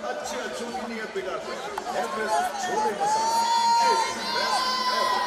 अच्छे अच्छों की नियत बिगाड़ते हैं। एवरेस्ट छोले मसाला, टेस्ट बेस्ट एवर।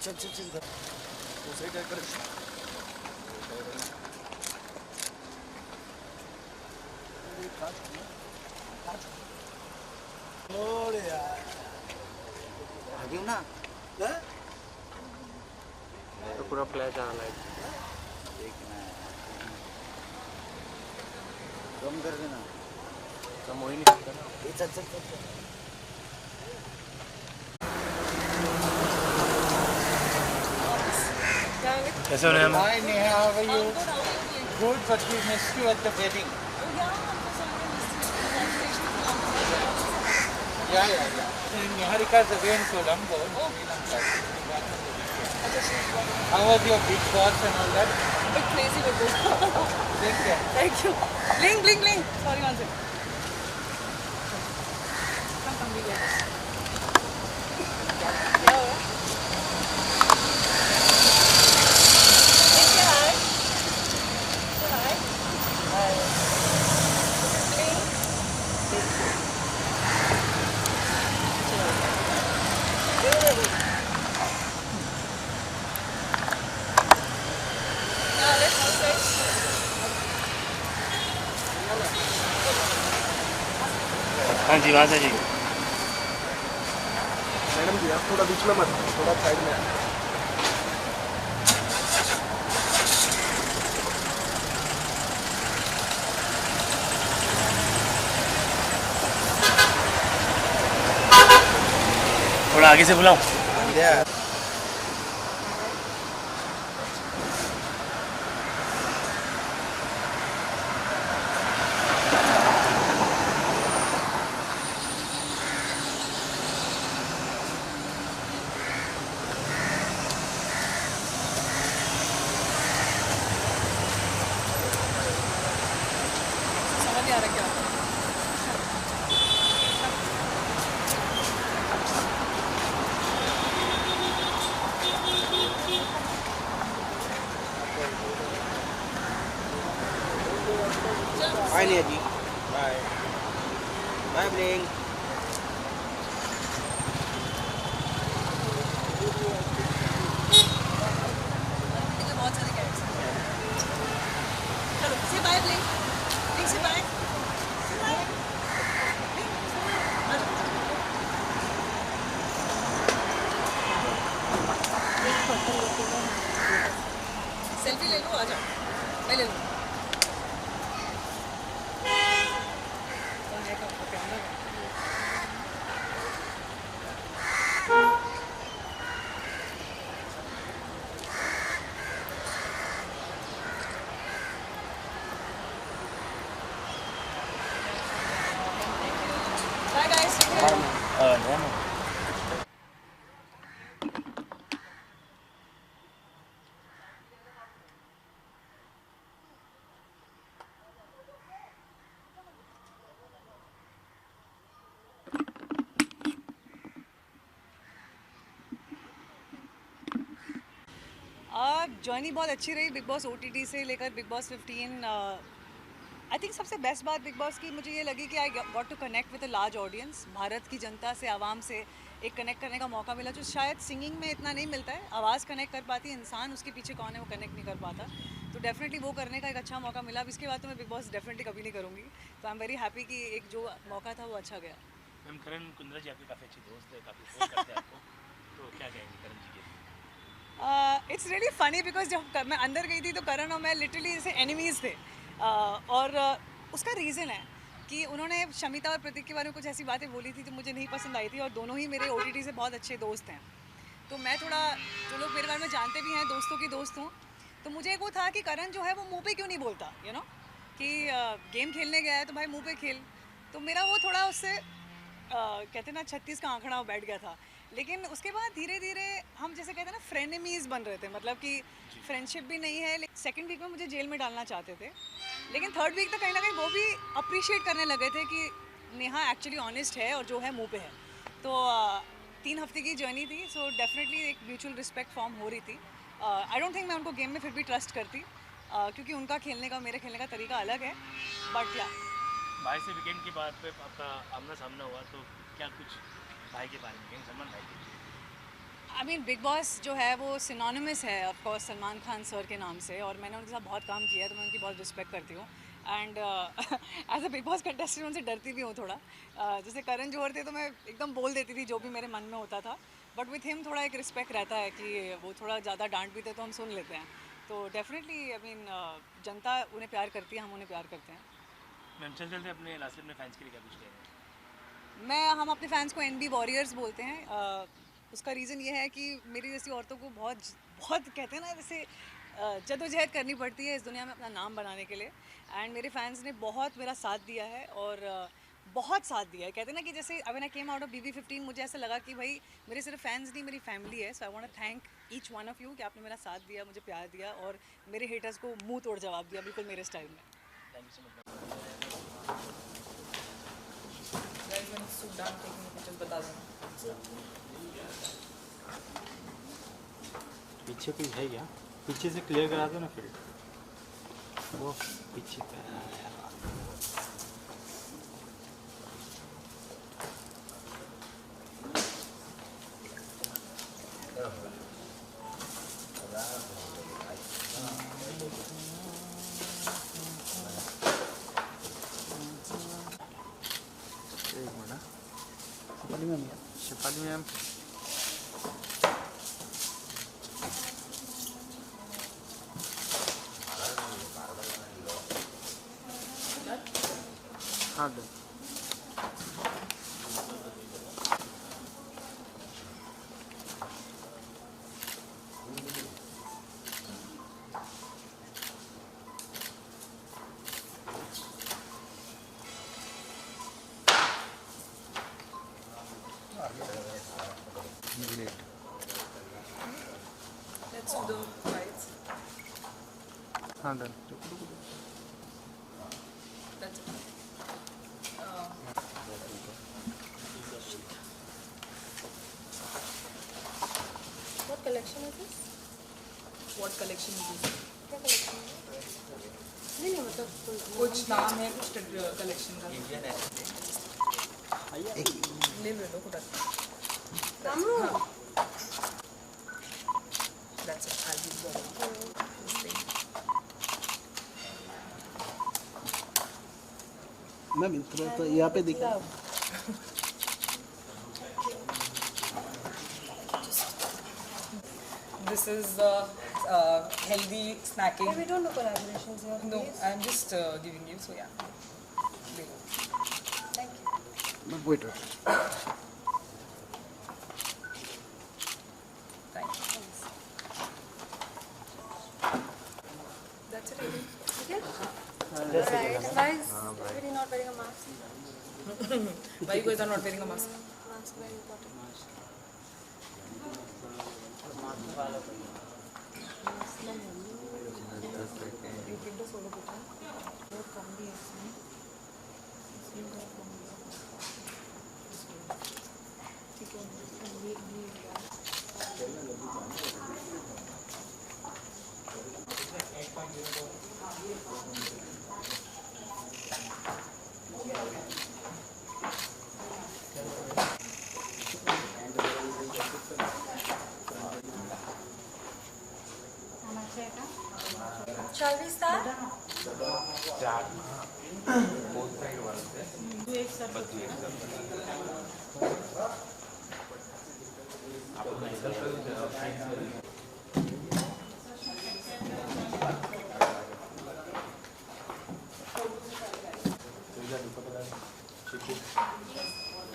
चल वो सही टाइप कर ना तो पूरा फ्लैश आ रहा है। देखना है कम कर देना कम हो ही नहीं सकता ना। चल कैसे हो रहे हैं? Hi Neha, how are you? Good, but we missed you at the wedding. Yeah. Niharika's again Colombo. How was your big boss and all that? A bit crazy with this. Take care. Thank you. Bling. Sorry, one second. Come, be like this. हाँ जी, वहाँ से जी। Madam जी आप थोड़ा बीच में मत, थोड़ा side में। आगे से बुलाऊं? समझ नहीं आ रहा क्या। Bye, Lady. Bye. Bye, Bling. बहुत सारे कैट्स हैं। चलो से बाय ब्लिंक, ब्लिंक से बाय। सेल्फी ले लो, आ जाओ, मैं ले लूँ। कहाँ है का camera? Bye guys. Take care. Journey बहुत अच्छी रही बिग बॉस OTT से लेकर बिग बॉस 15। आई थिंक सबसे बेस्ट बात बिग बॉस की मुझे ये लगी कि I got to connect with a large audience. Bharat की जनता से, आवाम से एक कनेक्ट करने का मौका मिला, जो शायद सिंगिंग में इतना नहीं मिलता है। आवाज़ कनेक्ट कर पाती है, इंसान उसके पीछे कौन है वो कनेक्ट नहीं कर पाता। तो डेफिनेटली वो करने का एक अच्छा मौका मिला। अब इसके बाद तो मैं बिग बॉस डेफिनेटली कभी नहीं करूँगी। तो आई एम वेरी हैप्पी कि एक जो मौका था वो अच्छा गया। मैम करण कुंद्रा जी आपके काफ़ी अच्छे दोस्त है, काफ़ी सपोर्ट करते हैं आपको, तो क्या कहेंगे करण जी के? इट्स रियली फ़नी बिकॉज जब मैं अंदर गई थी तो करण और मैं लिटरली जैसे एनिमीज़ थे। और उसका रीज़न है कि उन्होंने शमिता और प्रतीक के बारे में कुछ ऐसी बातें बोली थी जो मुझे नहीं पसंद आई थी, और दोनों ही मेरे OTT से बहुत अच्छे दोस्त हैं। तो मैं थोड़ा, जो लोग मेरे बारे में जानते भी हैं, दोस्तों की दोस्त हूँ, तो मुझे एक वो था कि करण जो है वो मुंह पे क्यों नहीं बोलता, यू नो, कि गेम खेलने गया है तो भाई मुंह पे खेल। तो मेरा वो थोड़ा उससे कहते हैं ना 36 का आंकड़ा बैठ गया था। लेकिन उसके बाद धीरे धीरे हम जैसे कहते हैं ना फ्रेनेमीज़ बन रहे थे, मतलब कि फ्रेंडशिप भी नहीं है। सेकंड वीक में मुझे जेल में डालना चाहते थे, लेकिन थर्ड वीक तक कहीं ना कहीं वो भी अप्रिशिएट करने लगे थे कि नेहा एक्चुअली ऑनेस्ट है और जो है मुंह पे है। तो 3 हफ्ते की जर्नी थी, सो डेफिनेटली एक म्यूचुअल रिस्पेक्ट फॉर्म हो रही थी। आई डोंट थिंक मैं उनको गेम में फिर भी ट्रस्ट करती, क्योंकि उनका खेलने का मेरे खेलने का तरीका अलग है। बट या भाई से वीकेंड के बाद पे आपका आमना सामना हुआ, तो क्या कुछ भाई के बारे में कहेंगे, सलमान भाई के? आई मीन बिग बॉस जो है वो सिनोनिमस है of course Salman Khan sir के नाम से, और मैंने उनके साथ बहुत काम किया है, तो मैं उनकी बहुत रिस्पेक्ट करती हूँ। And as a Bigg Boss contestant उनसे डरती भी हूँ थोड़ा। जैसे करण जौहर थे तो मैं एकदम बोल देती थी जो भी मेरे मन में होता था, बट विथ हिम थोड़ा एक रिस्पेक्ट रहता है कि वो थोड़ा ज़्यादा डांट भी थे तो हम सुन लेते हैं। तो डेफिनेटली आई मीन जनता उन्हें प्यार करती है, हम उन्हें प्यार करते हैं। मैम चलते अपने लास्ट अपने फैंस के लिए क्या कुछ कहेंगे? हम अपने फैंस को NB वॉरियर्स बोलते हैं। उसका रीज़न ये है कि मेरी जैसी औरतों को बहुत बहुत कहते हैं ना वैसे जद्दोजहद करनी पड़ती है इस दुनिया में अपना नाम बनाने के लिए। एंड मेरे फैंस ने बहुत मेरा साथ दिया है, और बहुत साथ दिया है। कहते हैं ना कि जैसे when I came out of BB15 मुझे ऐसा लगा कि भाई मेरे सिर्फ फैंस नहीं, मेरी फैमिली है। So I want to thank each one of you कि आपने मेरा साथ दिया, मुझे प्यार दिया, और मेरे हेटर्स को मुंह तोड़ जवाब दिया, बिल्कुल मेरे स्टाइल में। Thank you so much. पीछे कोई है क्या? पीछे से क्लियर करा दो ना फील्ड। वो पीछे पे है। एक मिनट, शिफाली मैम हाँ हाँ done That's it. What collection is this? What collection is this? क्या collection है? नहीं नहीं मतलब कुछ नाम है कुछ कलेक्शन का ले लो खुदा Ramru. That's it. I'll give you this thing. Ma'am थोड़ा तो यहाँ पे दिखा This is healthy snacking. We don't do collaborations here. No, please. I'm just giving you. So yeah. ले लो. Thank you. Ma'am wait Thank you. That's it. I think. Okay. Alright. Why is everybody not wearing a mask? Why you guys are not wearing a mask? Mask very important. You picked a solo picture. बहुत कम भी है इसमें. इसमें बहुत कम भी है. ठीक है. Shall we start?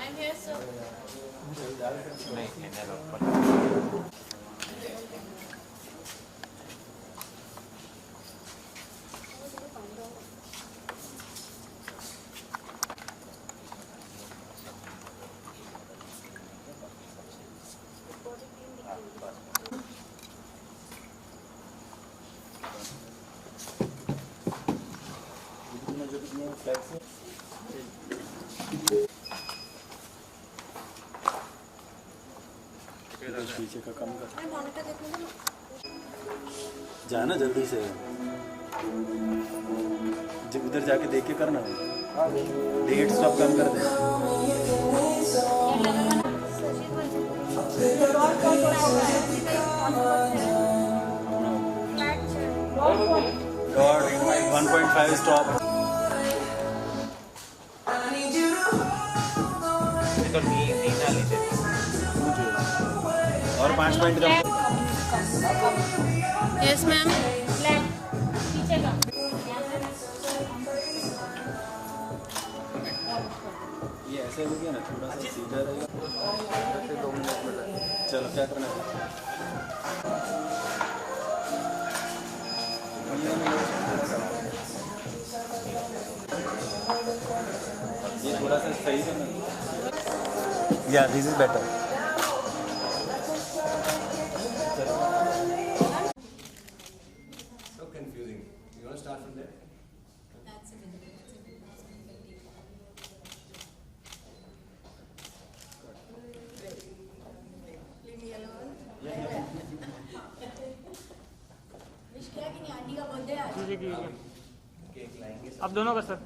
I'm here, sir. पीछे का कम कर मैं मॉनिटर देखने दो ना. जाना जल्दी से जब उधर जाके देख के करना डेट स्टॉप कम कर दे डॉट 1.5 स्टॉप और 5 मिनट कम Yes, ma'am. ये ऐसे हो गया ना थोड़ा सा सीधा रहेगा 2 मिनट में चलो क्या करना है ये थोड़ा सा सही करना या this is better So confusing. You want to start from there? जी जी अब दोनों का सर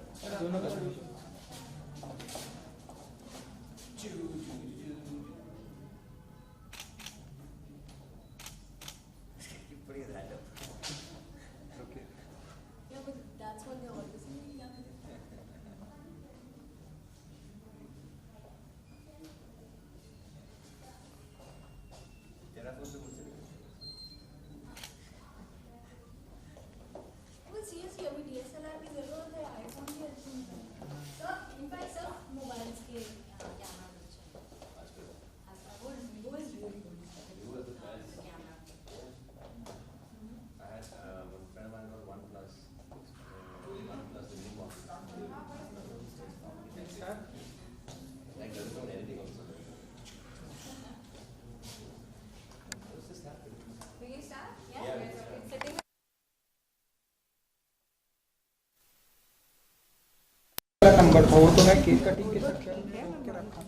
Seriously, अभी DSLR की जरूरत है, iPhone की अच्छी नहीं है. सब इनफैक्ट सब मोबाइल्स के कैमरा अच्छे हैं. आजकल वो Vivo is really good. Vivo is the best. Camera. I had one friend of mine got OnePlus. OnePlus, the new one. Like doesn't know anything also. What's this happening? Will you start? Yeah. It's sitting. Number था वो तो मैं cake cutting के चक्कर में के रखा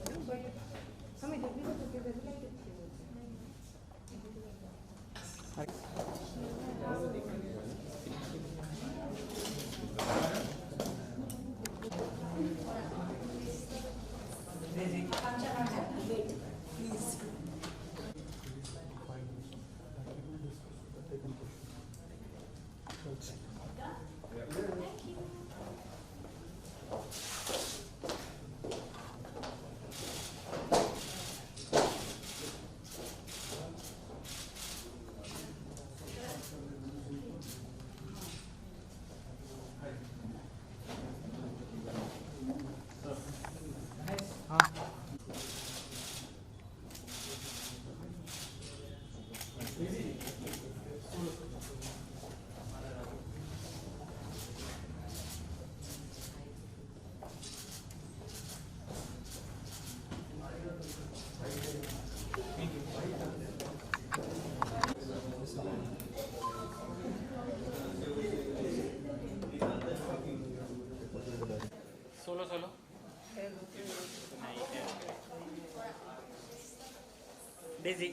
solo solo Daisy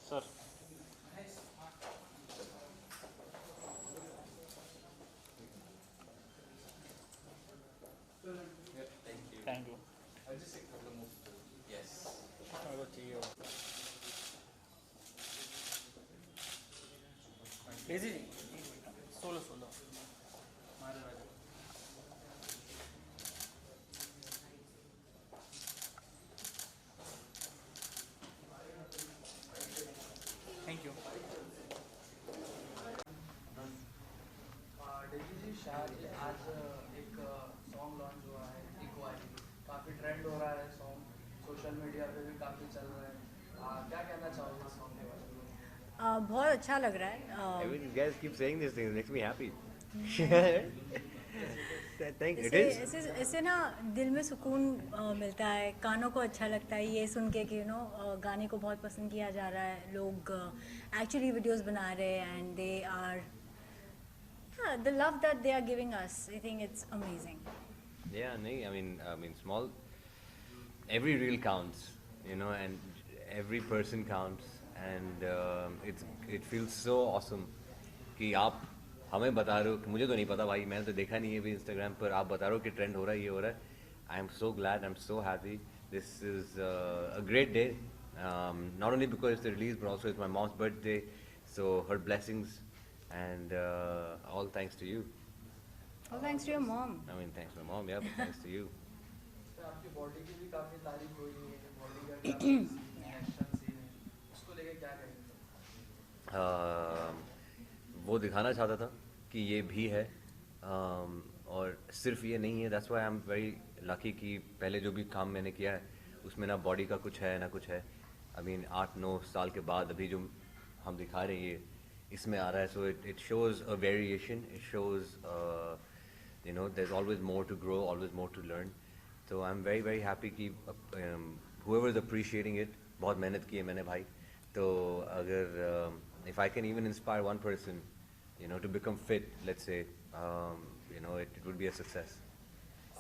sir thank you वो चाहिए डेजी सोलो सोलो मारे राजा थैंक यू डेजी जी शायद आज एक सॉन्ग लॉन्च हुआ है इको आई काफ़ी ट्रेंड हो रहा है सॉन्ग सोशल मीडिया पे भी काफ़ी चल रहा है क्या कहना चाहोगे सॉन्ग के बारे में बहुत अच्छा लग रहा है I mean, you guys keep saying these things. It makes me happy. Thank you. It is. ऐसे ना दिल में सुकून मिलता है, कानों को अच्छा लगता है ये सुन के कि गाने को बहुत पसंद किया जा रहा है, लोग एक्चुअली वीडियोस बना रहे हैं and they are the love that they are giving us, I think it's amazing. Yeah, nahi, I mean, small. Every reel counts, and every person counts, and it feels so awesome कि आप हमें बता रहे हो कि मुझे तो नहीं पता भाई, मैंने तो देखा नहीं है भी इंस्टाग्राम पर, आप बता रहे हो कि ट्रेंड हो रहा है, ये हो रहा है. I am so glad, I'm so happy. This is a great day, not only because it's the release, but also it's my mom's birthday, so her blessings. And all thanks to you. All thanks to your mom. I mean, thanks to my mom, yeah, but thanks to you. आपकी body की भी काफ़ी तारीफ हुई है, body का क्या action scene है, उसको लेके क्या कहेंगे? वो दिखाना चाहता था कि ये भी है, और सिर्फ ये नहीं है. That's why I'm very lucky कि पहले जो भी काम मैंने किया है उसमें ना बॉडी का कुछ है ना कुछ है. I mean 8-9 साल के बाद अभी जो हम दिखा रहे हैं ये इसमें आ रहा है. So it shows a variation. It shows there's always more to grow, always more to learn. So I'm very very happy कि whoever is appreciating it, बहुत मेहनत की है मैंने भाई. तो अगर if I can even inspire one person, to become fit, let's say, it would be a success.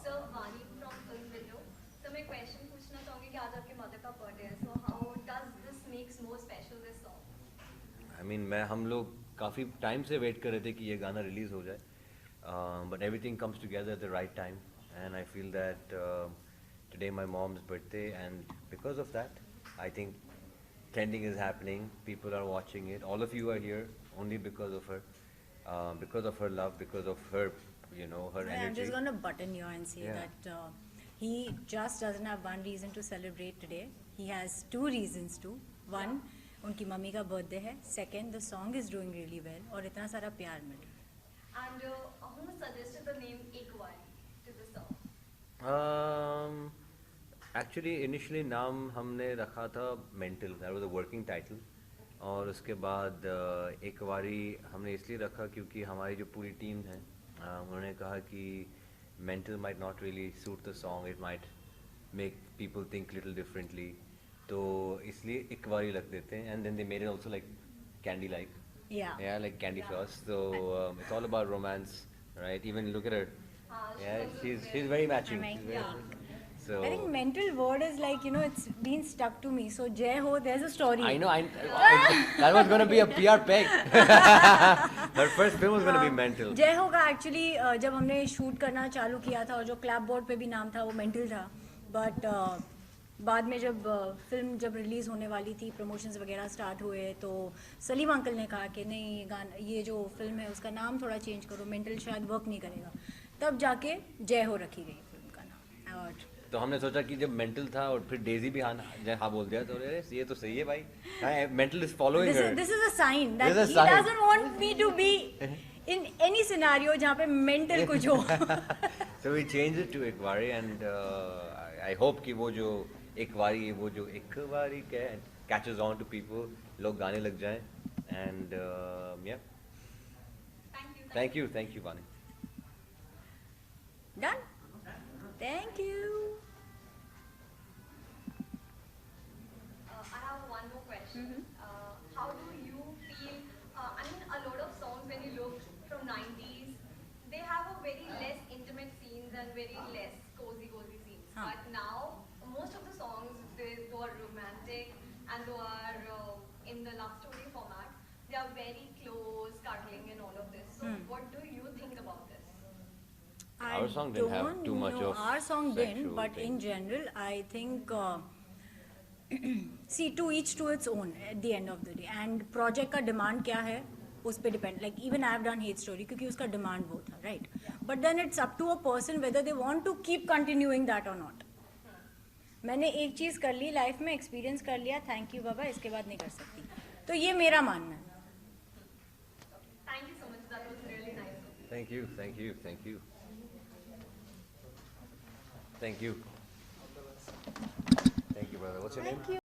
So Vani from Film Video. So मैं question पूछना चाहूँगी कि आज आपके mother का birthday है. So how does this makes more special this song? I mean, हम लोग काफ़ी टाइम से वेट कर रहे थे कि ये गाना रिलीज़ हो जाए, but everything comes together at the right time, and I feel that today my mom's birthday, and because of that, I think trending is happening. People are watching it. All of you are here only because of her, because of her love, because of her, her energy. I'm just gonna butt in here and say that He just doesn't have one reason to celebrate today. He has two reasons to. One, उनकी mummy का birthday है. Second, the song is doing really well और इतना सारा प्यार मिल रहा है. And who suggested the name Ekawari to the song? Actually initially नाम हमने रखा था Mental, that was the working title. और उसके बाद एक बारी हमने इसलिए रखा क्योंकि हमारी जो पूरी टीम है उन्होंने कहा कि Mental might not really suit the song, it might make people think little differently. तो इसलिए एक बारी रख देते हैं. And then they made it also like candy like. Yeah, like candy floss. So it's all about romance, right? Even look at her. Yeah, she's very matching. She's very, so I think mental word is like, you know, it's been stuck to me. So Jai Ho, there's a story. I know. That was going to be a PR peg. Her first film was going to be Mental. Jai Ho का actually जब हमने shoot करना चालू किया था और जो clapboard पे भी नाम था वो Mental था. But बाद में जब फिल्म जब रिलीज़ होने वाली थी, प्रमोशंस वगैरह स्टार्ट हुए, तो सलीम अंकल ने कहा कि नहीं ये जो फिल्म है उसका नाम थोड़ा चेंज करो, मेंटल शायद वर्क नहीं करेगा. तब जाके जय हो रखी गई फिल्म का नाम. और तो हमने सोचा कि जब मेंटल था और फिर डेजी भी हाँ बोल दिया तो अरे ये तो सही है भाई. Mental is following her. This is a sign that he doesn't want me to be in any scenario जहाँ पे mental कुछ हो. So we changed it to Ekawari and I hope कि वो जो Ekawari वो जो Ekawari catches on to people, लोग गाने लग जाएं and yeah. Thank you Vani. Done. Thank you. I have one more question. How do you feel? I mean, a lot of songs when you look from 90s, they have a very less intimate scenes and very less cozy scenes. But now, most of the songs they are romantic and they are in the love story format. They are very close, cuddling and all of this. So, what do you think about this? Our song didn't have too much of our song didn't, but thing. in general, I think see to each to its own at the end of the day. And project का demand क्या है उस पे depend. Like even I have done Hate Story क्योंकि उसका demand वो था, right? But then it's up to a person whether they want to keep continuing that or not. मैंने एक चीज़ कर ली लाइफ में, एक्सपीरियंस कर लिया, थैंक यू बाबा, इसके बाद नहीं कर सकती. तो ये मेरा मानना है. Thank you so much. That was really nice. Thank you. Thank you, brother. What's your name?